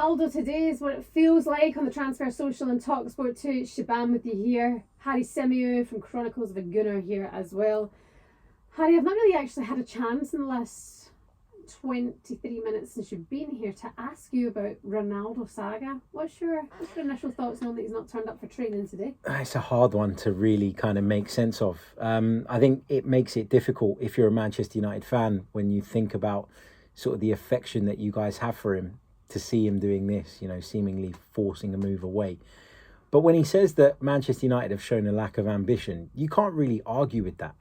Ronaldo today is what it feels like on the Transfer Social and talkSPORT2. Shebahn with you here. Harry Symeou from Chronicles of a Gunner here as well. Harry, I've not really actually had a chance in the last 23 minutes since you've been here to ask you about Ronaldo saga. What's your initial thoughts knowing that he's not turned up for training today? It's a hard one to really kind of make sense of. I think it makes it difficult if you're a Manchester United fan when you think about sort of the affection that you guys have for him, to see him doing this, seemingly forcing a move away. But when he says that Manchester United have shown a lack of ambition, you can't really argue with that.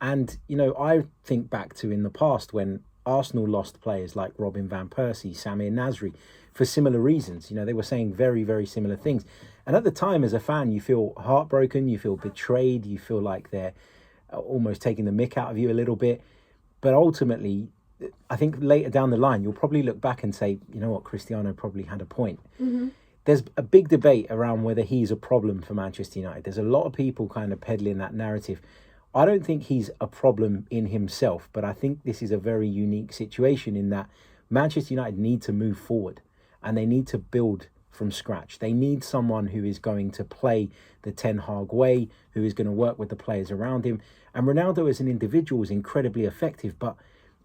And, I think back to in the past when Arsenal lost players like Robin van Persie, Samir Nasri, for similar reasons. They were saying very, very similar things. And at the time, as a fan, you feel heartbroken, you feel betrayed, you feel like they're almost taking the mick out of you a little bit. But ultimately, I think later down the line, you'll probably look back and say, you know what, Cristiano probably had a point. Mm-hmm. There's a big debate around whether he's a problem for Manchester United. There's a lot of people kind of peddling that narrative. I don't think he's a problem in himself, but I think this is a very unique situation in that Manchester United need to move forward and they need to build from scratch. They need someone who is going to play the Ten Hag way, who is going to work with the players around him. And Ronaldo as an individual is incredibly effective, but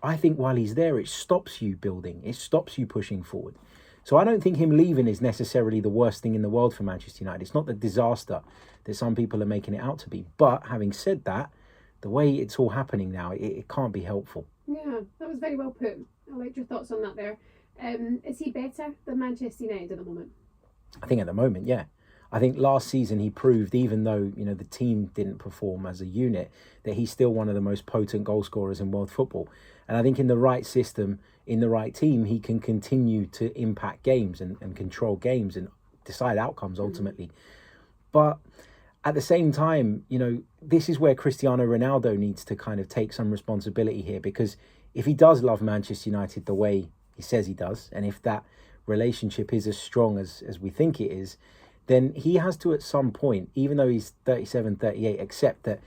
I think while he's there, it stops you building. It stops you pushing forward. So I don't think him leaving is necessarily the worst thing in the world for Manchester United. It's not the disaster that some people are making it out to be. But having said that, the way it's all happening now, it can't be helpful. Yeah, that was very well put. I liked your thoughts on that there. Is he better than Manchester United at the moment? I think at the moment, yeah. I think last season he proved, even though, the team didn't perform as a unit, that he's still one of the most potent goal scorers in world football. And I think in the right system, in the right team, he can continue to impact games and control games and decide outcomes ultimately. But at the same time, this is where Cristiano Ronaldo needs to kind of take some responsibility here, because if he does love Manchester United the way he says he does, and if that relationship is as strong as we think it is, then he has to at some point, even though he's 37, 38, accept that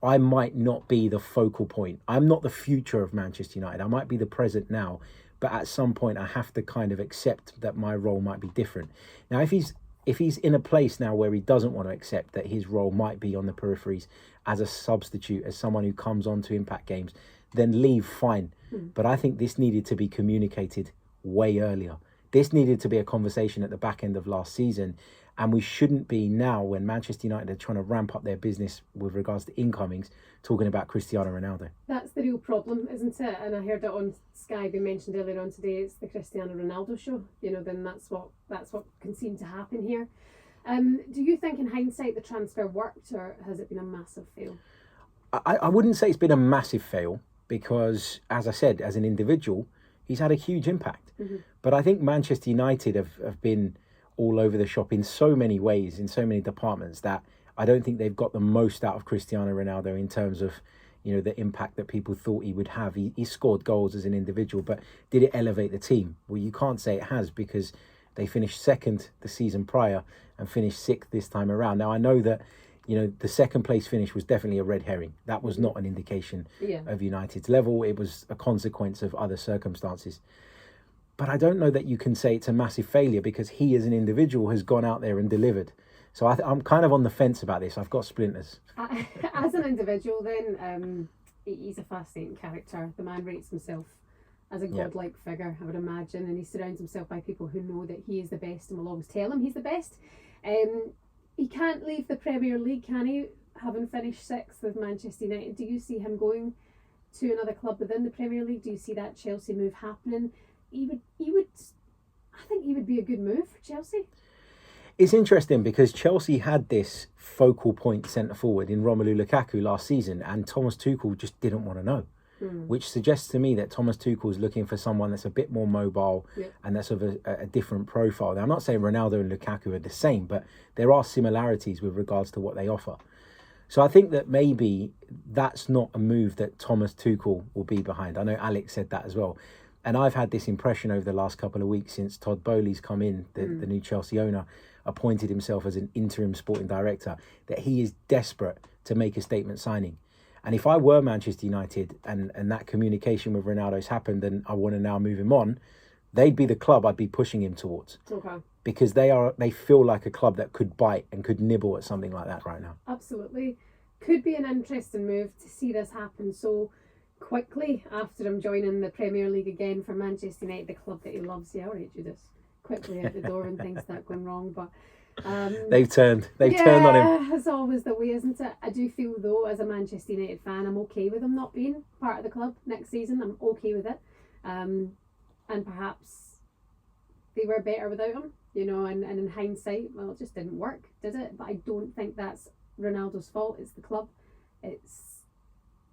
I might not be the focal point. I'm not the future of Manchester United. I might be the present now, but at some point I have to kind of accept that my role might be different. Now, if he's in a place now where he doesn't want to accept that his role might be on the peripheries as a substitute, as someone who comes on to impact games, then leave, fine. But I think this needed to be communicated way earlier. This needed to be a conversation at the back end of last season. And we shouldn't be now, when Manchester United are trying to ramp up their business with regards to incomings, talking about Cristiano Ronaldo. That's the real problem, isn't it? And I heard it on Sky being mentioned earlier on today. It's the Cristiano Ronaldo show. Then that's what can seem to happen here. Do you think, in hindsight, the transfer worked, or has it been a massive fail? I wouldn't say it's been a massive fail, because, as I said, as an individual, he's had a huge impact. Mm-hmm. But I think Manchester United have been all over the shop in so many ways, in so many departments, that I don't think they've got the most out of Cristiano Ronaldo in terms of, the impact that people thought he would have. He scored goals as an individual, but did it elevate the team? Well, you can't say it has, because they finished second the season prior and finished sixth this time around. Now, I know that, the second place finish was definitely a red herring. That was not an indication of United's level. It was a consequence of other circumstances. But I don't know that you can say it's a massive failure, because he as an individual has gone out there and delivered. So I'm kind of on the fence about this. I've got splinters. As an individual then, he's a fascinating character. The man rates himself as a godlike figure, I would imagine, and he surrounds himself by people who know that he is the best and will always tell him he's the best. He can't leave the Premier League, can he, having finished sixth with Manchester United? Do you see him going to another club within the Premier League? Do you see that Chelsea move happening? I think he would be a good move for Chelsea. It's interesting because Chelsea had this focal point centre forward in Romelu Lukaku last season, and Thomas Tuchel just didn't want to know, which suggests to me that Thomas Tuchel is looking for someone that's a bit more mobile and that's of a different profile. Now, I'm not saying Ronaldo and Lukaku are the same, but there are similarities with regards to what they offer. So I think that maybe that's not a move that Thomas Tuchel will be behind. I know Alex said that as well. And I've had this impression over the last couple of weeks since Todd Bowley's come in, the new Chelsea owner, appointed himself as an interim sporting director, that he is desperate to make a statement signing. And if I were Manchester United and that communication with Ronaldo's happened and I want to now move him on, they'd be the club I'd be pushing him towards. Okay. Because they feel like a club that could bite and could nibble at something like that right now. Absolutely. Could be an interesting move to see this happen so quickly after him joining the Premier League again for Manchester United, the club that he loves. Yeah, all right, Judas. Quickly out the door and things start going wrong. But they've turned on him. Yeah, it's always the way, isn't it? I do feel though, as a Manchester United fan, I'm okay with him not being part of the club next season. I'm okay with it. And perhaps they were better without him, you know, and in hindsight, well, it just didn't work, did it? But I don't think that's Ronaldo's fault. It's the club. It's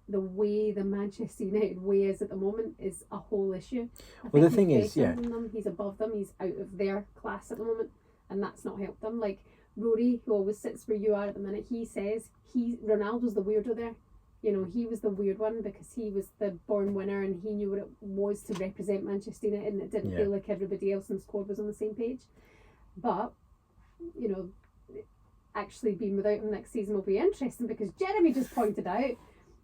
the way the Manchester United way is at the moment is a whole issue. Well, the thing is, he's above them. He's out of their class at the moment, and that's not helped them. Like Rory, who always sits where you are at the minute, he says Ronaldo's the weirdo there. You know, he was the weird one because he was the born winner and he knew what it was to represent Manchester United, and it didn't feel like everybody else in the squad was on the same page. But, you know, actually being without him next season will be interesting because Jeremy just pointed out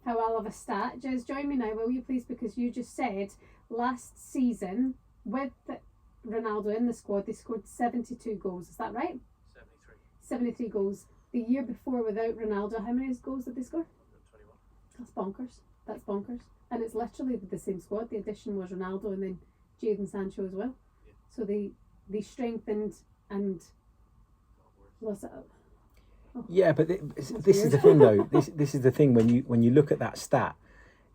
how I love a stat. Jez, join me now, will you please? Because you just said last season with Ronaldo in the squad, they scored 72 goals. Is that right? 73 goals. The year before without Ronaldo, how many goals did they score? 21. That's bonkers. And it's literally the same squad. The addition was Ronaldo and then Jadon Sancho as well. Yeah. So they strengthened and was it? Oh. Yeah, but this is the thing though. This is the thing when you look at that stat,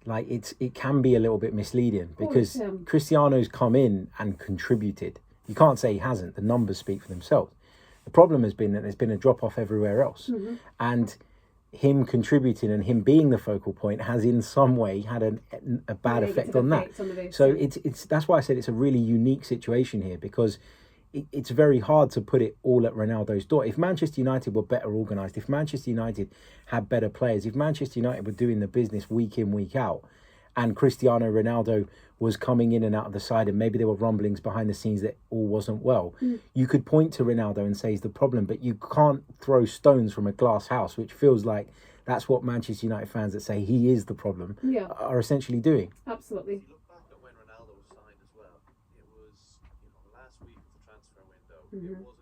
like it can be a little bit misleading because Cristiano's come in and contributed. You can't say he hasn't. The numbers speak for themselves. The problem has been that there's been a drop off everywhere else, and him contributing and him being the focal point has in some way had a bad effect on that. So it's that's why I said it's a really unique situation here because it's very hard to put it all at Ronaldo's door. If Manchester United were better organised, if Manchester United had better players, if Manchester United were doing the business week in, week out, and Cristiano Ronaldo was coming in and out of the side and maybe there were rumblings behind the scenes that all wasn't well, you could point to Ronaldo and say he's the problem, but you can't throw stones from a glass house, which feels like that's what Manchester United fans that say he is the problem are essentially doing. Absolutely. If you look back at when Ronaldo was signed as well, it was last week of the transfer window. It was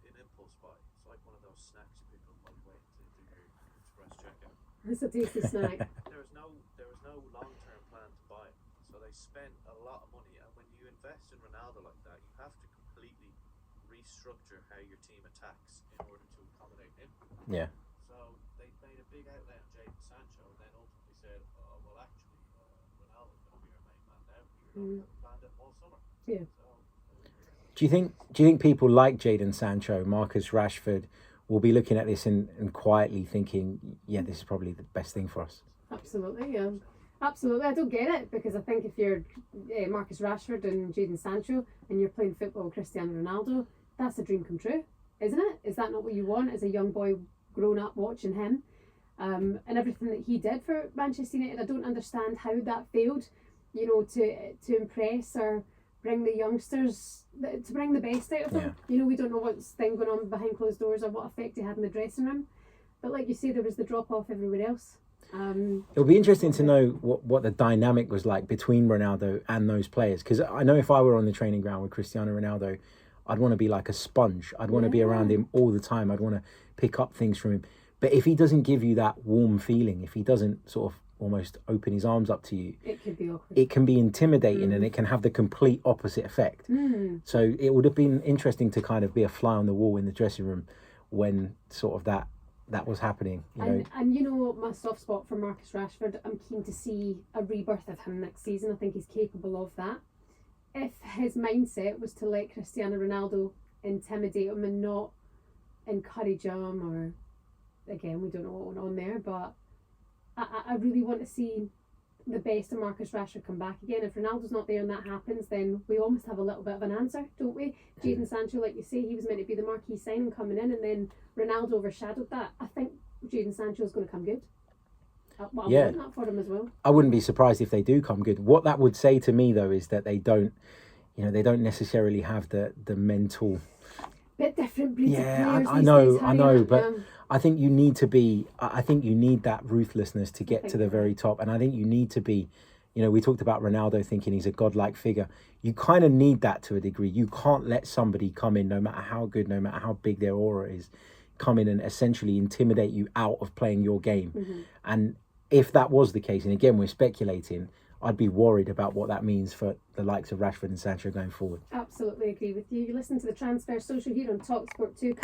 an impulse buy. It's like one of those snacks you pick up on the way to do your express checkout. It's a tasty snack. There was no long-term plan to buy it, so they spent a lot of money. And when you invest in Ronaldo like that, you have to completely restructure how your team attacks in order to accommodate him. Yeah. So they made a big outlay on Jadon Sancho, and then ultimately said, "Oh well, actually, Ronaldo's going to be our main man now. We planned it all summer." Yeah. So, Do you think people like Jadon Sancho, Marcus Rashford, will be looking at this and quietly thinking, yeah, this is probably the best thing for us? Absolutely, yeah. Absolutely. I don't get it because I think if you're Marcus Rashford and Jadon Sancho and you're playing football with Cristiano Ronaldo, that's a dream come true, isn't it? Is that not what you want as a young boy grown up watching him and everything that he did for Manchester United? I don't understand how that failed, you know, to impress or bring the youngsters, to bring the best out of them. You know, we don't know what's going on behind closed doors or what effect he had in the dressing room, but like you say, there was the drop off everywhere else. It'll be interesting to know what the dynamic was like between Ronaldo and those players, because I know if I were on the training ground with Cristiano Ronaldo, I'd want to be like a sponge. I'd want to be around him all the time. I'd want to pick up things from him. But if he doesn't give you that warm feeling, if he doesn't sort of almost open his arms up to you, it could be awkward. It can be intimidating and it can have the complete opposite effect. So it would have been interesting to kind of be a fly on the wall in the dressing room when sort of that was happening. And you know, my soft spot for Marcus Rashford, I'm keen to see a rebirth of him next season. I think he's capable of that. If his mindset was to let Cristiano Ronaldo intimidate him and not encourage him, or again, we don't know what went on there, but I really want to see the best of Marcus Rashford come back again. If Ronaldo's not there and that happens, then we almost have a little bit of an answer, don't we? Jadon Sancho, like you say, he was meant to be the marquee signing coming in, and then Ronaldo overshadowed that. I think Jadon Sancho is going to come good. I want that for him as well. I wouldn't be surprised if they do come good. What that would say to me though is that they don't necessarily have the mental. Bit different breeds of players. I know, but I think you need to be. I think you need that ruthlessness to get to the very top, and I think you need to be You know, we talked about Ronaldo thinking he's a godlike figure. You kind of need that to a degree. You can't let somebody come in, no matter how good, no matter how big their aura is, come in and essentially intimidate you out of playing your game. And if that was the case, and again, we're speculating, I'd be worried about what that means for the likes of Rashford and Sancho going forward. Absolutely agree with you. You listen to the Transfer Social here on talkSPORT2.